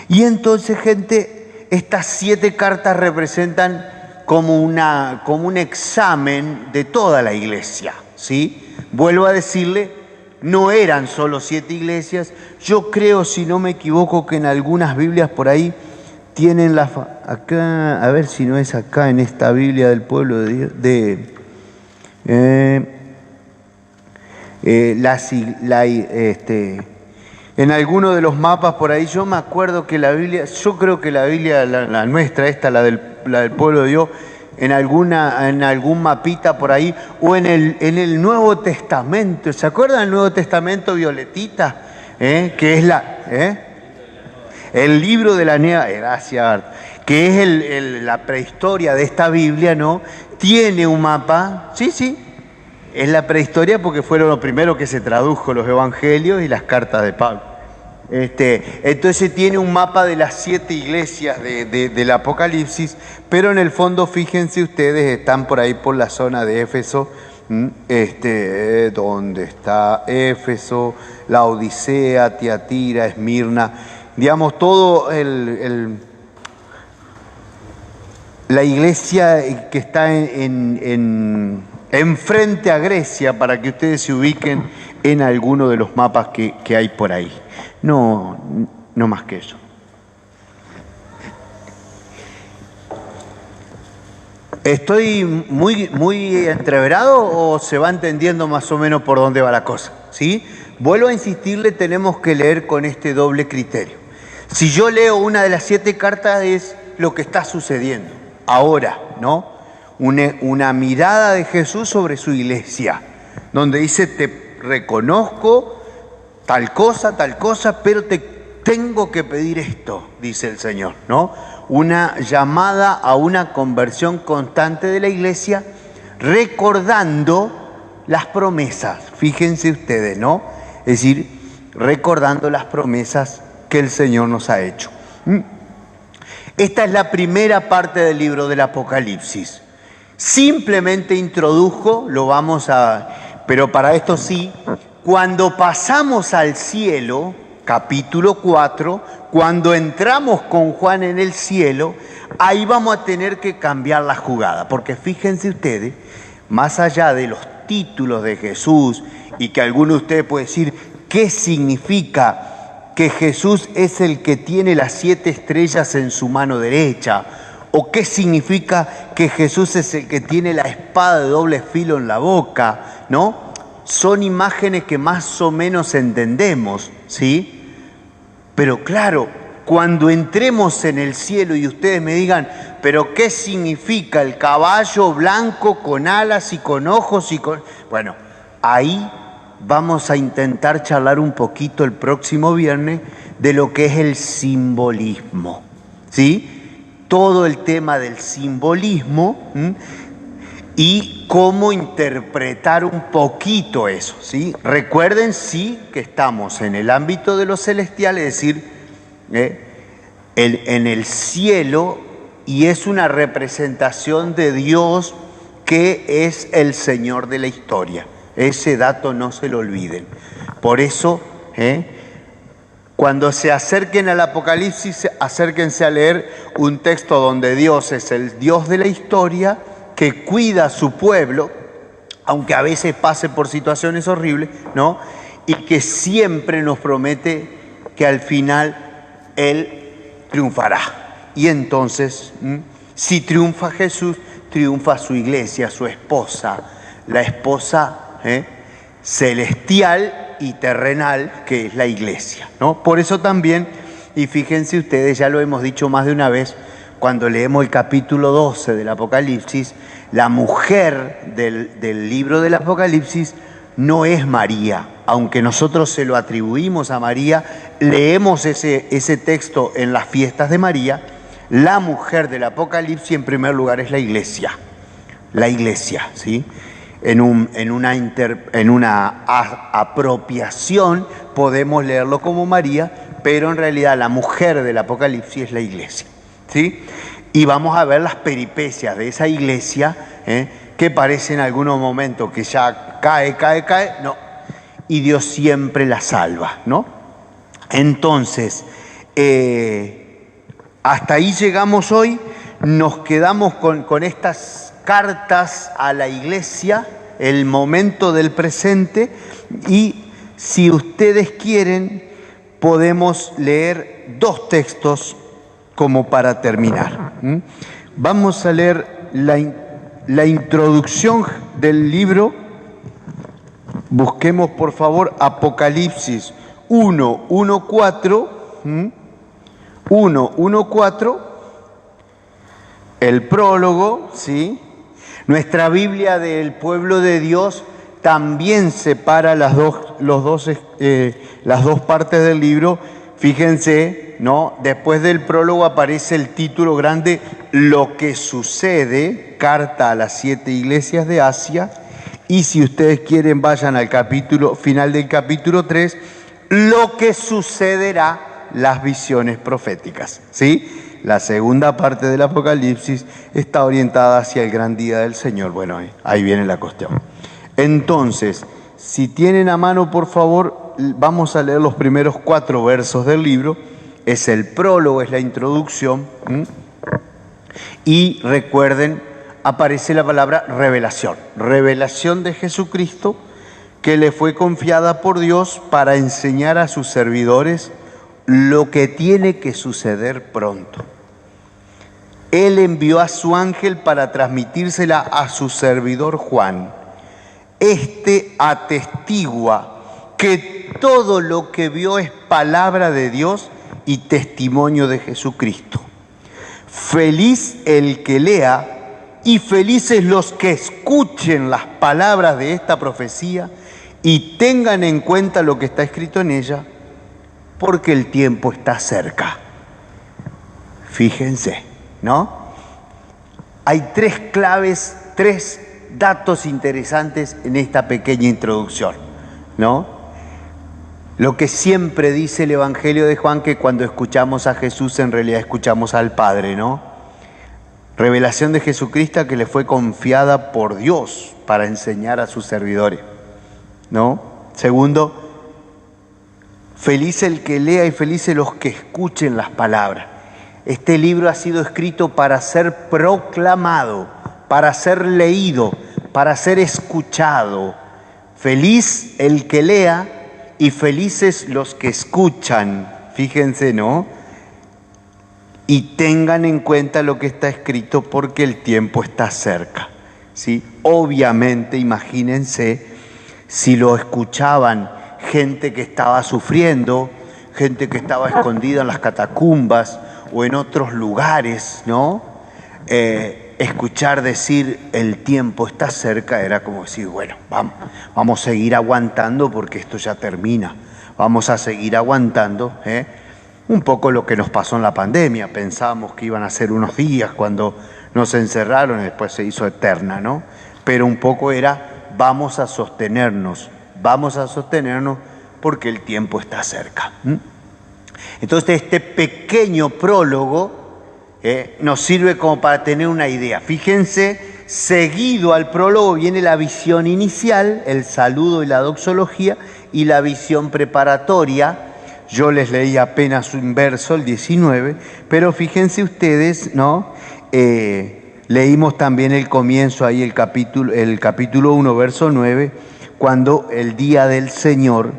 Y entonces, gente, estas 7 cartas representan como un examen de toda la iglesia, ¿sí? Vuelvo a decirle, no eran solo 7 iglesias. Yo creo, si no me equivoco, que en algunas Biblias por ahí tienen acá, a ver si no es acá en esta Biblia del pueblo de Dios, en alguno de los mapas por ahí, yo me acuerdo que la Biblia, yo creo que la Biblia, la nuestra, la del pueblo de Dios, en algún mapita por ahí, o en el Nuevo Testamento. ¿Se acuerdan del Nuevo Testamento, Violetita? Que es el libro de la Nueva, gracias, que es la prehistoria de esta Biblia, ¿no? Tiene un mapa, sí, es la prehistoria porque fueron los primeros que se tradujo los evangelios y las cartas de Pablo. Entonces tiene un mapa de las 7 iglesias del Apocalipsis, pero en el fondo, fíjense ustedes, están por ahí por la zona de Éfeso, donde está Éfeso, la Odisea, Tiatira, Esmirna, digamos, todo la iglesia que está enfrente a Grecia, para que ustedes se ubiquen en alguno de los mapas que hay por ahí. No más que eso. ¿Estoy muy entreverado o se va entendiendo más o menos por dónde va la cosa? ¿Sí? Vuelvo a insistirle, tenemos que leer con este doble criterio. Si yo leo una de las 7 cartas, es lo que está sucediendo ahora, ¿no? Una mirada de Jesús sobre su iglesia, donde dice, te reconozco tal cosa, pero te tengo que pedir esto, dice el Señor, ¿no? Una llamada a una conversión constante de la iglesia, recordando las promesas, fíjense ustedes, ¿no? Es decir, recordando las promesas que el Señor nos ha hecho. Esta es la primera parte del libro del Apocalipsis. Simplemente introdujo, pero para esto sí, Cuando pasamos al cielo, capítulo 4, cuando entramos con Juan en el cielo, ahí vamos a tener que cambiar la jugada, porque fíjense ustedes, más allá de los títulos de Jesús, y que alguno de ustedes puede decir, ¿qué significa que Jesús es el que tiene las 7 estrellas en su mano derecha? ¿O qué significa que Jesús es el que tiene la espada de doble filo en la boca? ¿No? Son imágenes que más o menos entendemos, ¿sí? Pero claro, cuando entremos en el cielo y ustedes me digan, ¿pero qué significa el caballo blanco con alas y con ojos y con...? Bueno, ahí vamos a intentar charlar un poquito el próximo viernes de lo que es el simbolismo, ¿sí? Todo el tema del simbolismo y cómo interpretar un poquito eso, ¿sí? Recuerden, sí, que estamos en el ámbito de lo celestial, es decir, en el cielo, y es una representación de Dios que es el Señor de la historia. Ese dato no se lo olviden. Por eso, cuando se acerquen al Apocalipsis, acérquense a leer un texto donde Dios es el Dios de la historia, que cuida a su pueblo, aunque a veces pase por situaciones horribles, ¿no? Y que siempre nos promete que al final Él triunfará. Y entonces, si triunfa Jesús, triunfa su iglesia, su esposa, la esposa celestial y terrenal, que es la iglesia, ¿no? Por eso también, y fíjense ustedes, ya lo hemos dicho más de una vez, cuando leemos el capítulo 12 del Apocalipsis, la mujer del libro del Apocalipsis no es María, aunque nosotros se lo atribuimos a María, leemos ese texto en las fiestas de María. La mujer del Apocalipsis en primer lugar es la iglesia, ¿sí? En una apropiación podemos leerlo como María, pero en realidad la mujer del Apocalipsis es la iglesia, ¿sí? Y vamos a ver las peripecias de esa iglesia, que parece en algunos momentos que ya cae, no, y Dios siempre la salva, ¿no? Entonces, hasta ahí llegamos hoy, nos quedamos con estas cartas a la iglesia, el momento del presente, y si ustedes quieren podemos leer 2 textos como para terminar. Vamos a leer la introducción del libro. Busquemos por favor Apocalipsis 1:1-4, 1:1-4, el prólogo, ¿sí? Nuestra Biblia del Pueblo de Dios también separa las dos partes del libro. Fíjense, ¿no? Después del prólogo aparece el título grande, Lo que sucede, carta a las 7 iglesias de Asia. Y si ustedes quieren, vayan al final del capítulo 3, lo que sucederá, las visiones proféticas, ¿sí? La segunda parte del Apocalipsis está orientada hacia el gran día del Señor. Bueno, ahí viene la cuestión. Entonces, si tienen a mano, por favor, vamos a leer los primeros 4 versos del libro. Es el prólogo, es la introducción. Y recuerden, aparece la palabra revelación. Revelación de Jesucristo que le fue confiada por Dios para enseñar a sus servidores lo que tiene que suceder pronto. Él envió a su ángel para transmitírsela a su servidor Juan. Este atestigua que todo lo que vio es palabra de Dios y testimonio de Jesucristo. Feliz el que lea y felices los que escuchen las palabras de esta profecía y tengan en cuenta lo que está escrito en ella, porque el tiempo está cerca. Fíjense, ¿no? Hay 3 claves, 3 datos interesantes en esta pequeña introducción, ¿no? Lo que siempre dice el Evangelio de Juan, que cuando escuchamos a Jesús en realidad escuchamos al Padre, ¿no? Revelación de Jesucristo que le fue confiada por Dios para enseñar a sus servidores, ¿no? Segundo, feliz el que lea y felices los que escuchen las palabras. Este libro ha sido escrito para ser proclamado, para ser leído, para ser escuchado. Feliz el que lea y felices los que escuchan. Fíjense, ¿no? Y tengan en cuenta lo que está escrito porque el tiempo está cerca, ¿sí? Obviamente, imagínense si lo escuchaban gente que estaba sufriendo, gente que estaba escondida en las catacumbas o en otros lugares, ¿no? Escuchar decir el tiempo está cerca era como decir, bueno, vamos a seguir aguantando porque esto ya termina, vamos a seguir aguantando, Un poco lo que nos pasó en la pandemia, pensábamos que iban a ser unos días cuando nos encerraron y después se hizo eterna, ¿no? Pero un poco era, vamos a sostenernos porque el tiempo está cerca. Entonces este pequeño prólogo nos sirve como para tener una idea. Fíjense, seguido al prólogo viene la visión inicial, el saludo y la doxología, y la visión preparatoria. Yo les leí apenas un verso, el 19, pero fíjense ustedes, ¿no? Leímos también el comienzo ahí, el capítulo 1, verso 9, cuando el día del Señor,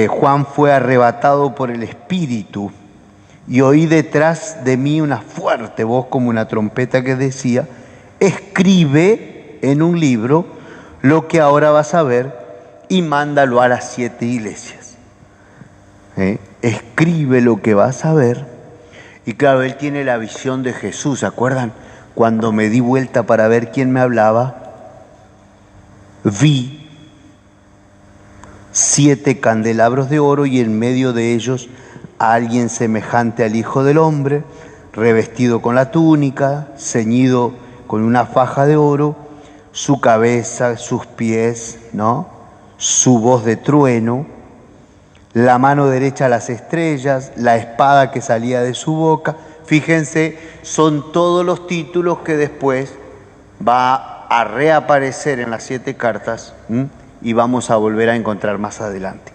Juan fue arrebatado por el Espíritu y oí detrás de mí una fuerte voz como una trompeta que decía, escribe en un libro lo que ahora vas a ver y mándalo a las 7 iglesias. Escribe lo que vas a ver. Y claro, él tiene la visión de Jesús, ¿se acuerdan? Cuando me di vuelta para ver quién me hablaba, vi 7 candelabros de oro y en medio de ellos a alguien semejante al Hijo del Hombre, revestido con la túnica, ceñido con una faja de oro, su cabeza, sus pies, ¿no? Su voz de trueno, la mano derecha a las estrellas, la espada que salía de su boca. Fíjense, son todos los títulos que después va a reaparecer en las 7 cartas y vamos a volver a encontrar más adelante.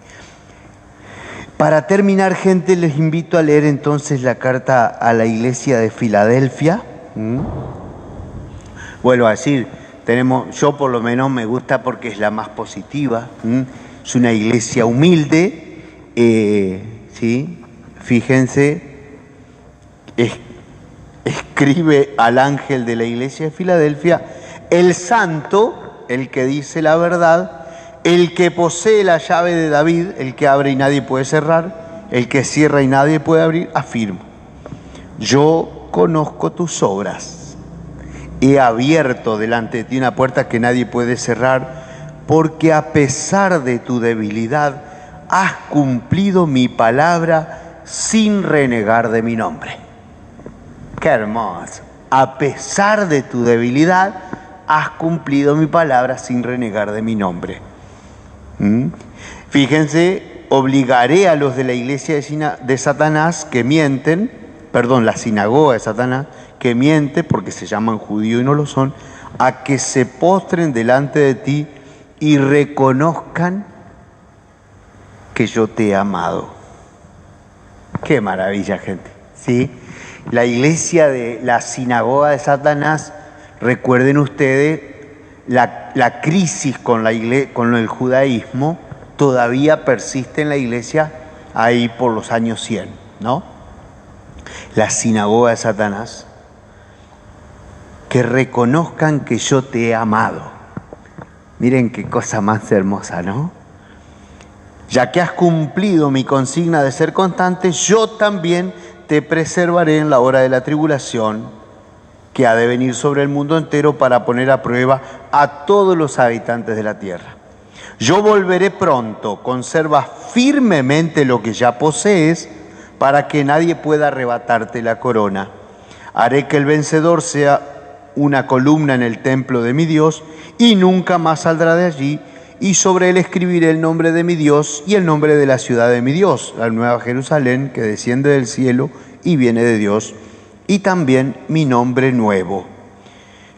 Para terminar, gente, les invito a leer entonces la carta a la iglesia de Filadelfia. Vuelvo a decir, yo por lo menos me gusta porque es la más positiva. Es una iglesia humilde. ¿Sí? Fíjense, escribe al ángel de la iglesia de Filadelfia, el santo, el que dice la verdad, el que posee la llave de David, el que abre y nadie puede cerrar, el que cierra y nadie puede abrir, afirmo, yo conozco tus obras, he abierto delante de ti una puerta que nadie puede cerrar, porque a pesar de tu debilidad, has cumplido mi palabra sin renegar de mi nombre. ¡Qué hermoso! A pesar de tu debilidad, has cumplido mi palabra sin renegar de mi nombre. Fíjense, obligaré a los de la iglesia de Satanás que mienten, la sinagoga de Satanás, que miente porque se llaman judíos y no lo son, a que se postren delante de ti y reconozcan que yo te he amado. Qué maravilla, gente, ¿sí? La iglesia de la sinagoga de Satanás, recuerden ustedes, la crisis con el judaísmo todavía persiste en la iglesia ahí por los años 100, ¿no? La sinagoga de Satanás, que reconozcan que yo te he amado. Miren qué cosa más hermosa, ¿no? Ya que has cumplido mi consigna de ser constante, yo también te preservaré en la hora de la tribulación que ha de venir sobre el mundo entero para poner a prueba a todos los habitantes de la tierra. Yo volveré pronto, conserva firmemente lo que ya posees para que nadie pueda arrebatarte la corona. Haré que el vencedor sea una columna en el templo de mi Dios y nunca más saldrá de allí. Y sobre él escribiré el nombre de mi Dios y el nombre de la ciudad de mi Dios, la nueva Jerusalén que desciende del cielo y viene de Dios, y también mi nombre nuevo.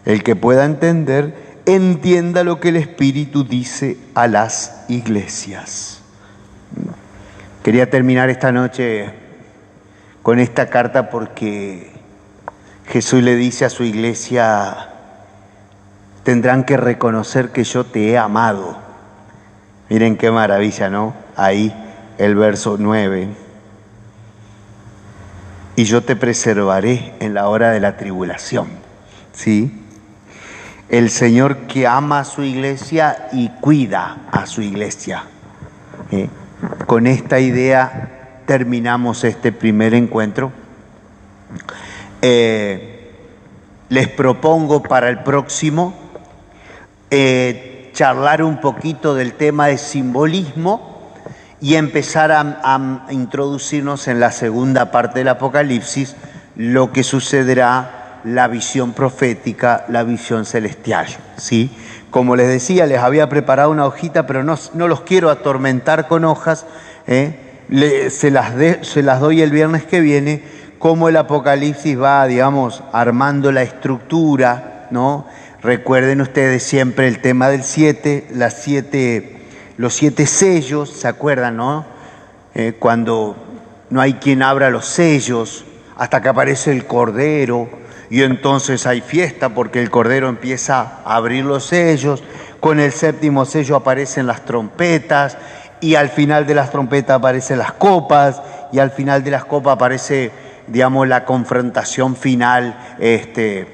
El que pueda entender, entienda lo que el Espíritu dice a las iglesias. Quería terminar esta noche con esta carta porque Jesús le dice a su iglesia: tendrán que reconocer que yo te he amado. Miren qué maravilla, ¿no? Ahí el verso 9. Y yo te preservaré en la hora de la tribulación. ¿Sí? El Señor que ama a su iglesia y cuida a su iglesia. Con esta idea terminamos este primer encuentro. Les propongo para el próximo charlar un poquito del tema de simbolismo y empezar a introducirnos en la segunda parte del Apocalipsis, lo que sucederá, la visión profética, la visión celestial, ¿sí? Como les decía, les había preparado una hojita, pero no los quiero atormentar con hojas, se las doy el viernes que viene, cómo el Apocalipsis va, digamos, armando la estructura, ¿no? Recuerden ustedes siempre el tema del 7, los 7 sellos, ¿se acuerdan, no? Cuando no hay quien abra los sellos, hasta que aparece el Cordero, y entonces hay fiesta porque el Cordero empieza a abrir los sellos. Con el 7º sello aparecen las trompetas, y al final de las trompetas aparecen las copas, y al final de las copas aparece, digamos, la confrontación final entre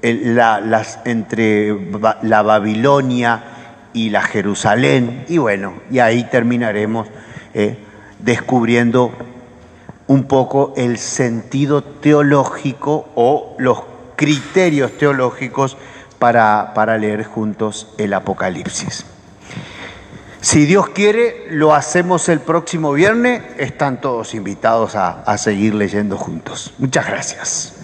la Babilonia y la Jerusalén, y bueno, y ahí terminaremos descubriendo un poco el sentido teológico o los criterios teológicos para leer juntos el Apocalipsis. Si Dios quiere, lo hacemos el próximo viernes. Están todos invitados a seguir leyendo juntos. Muchas gracias.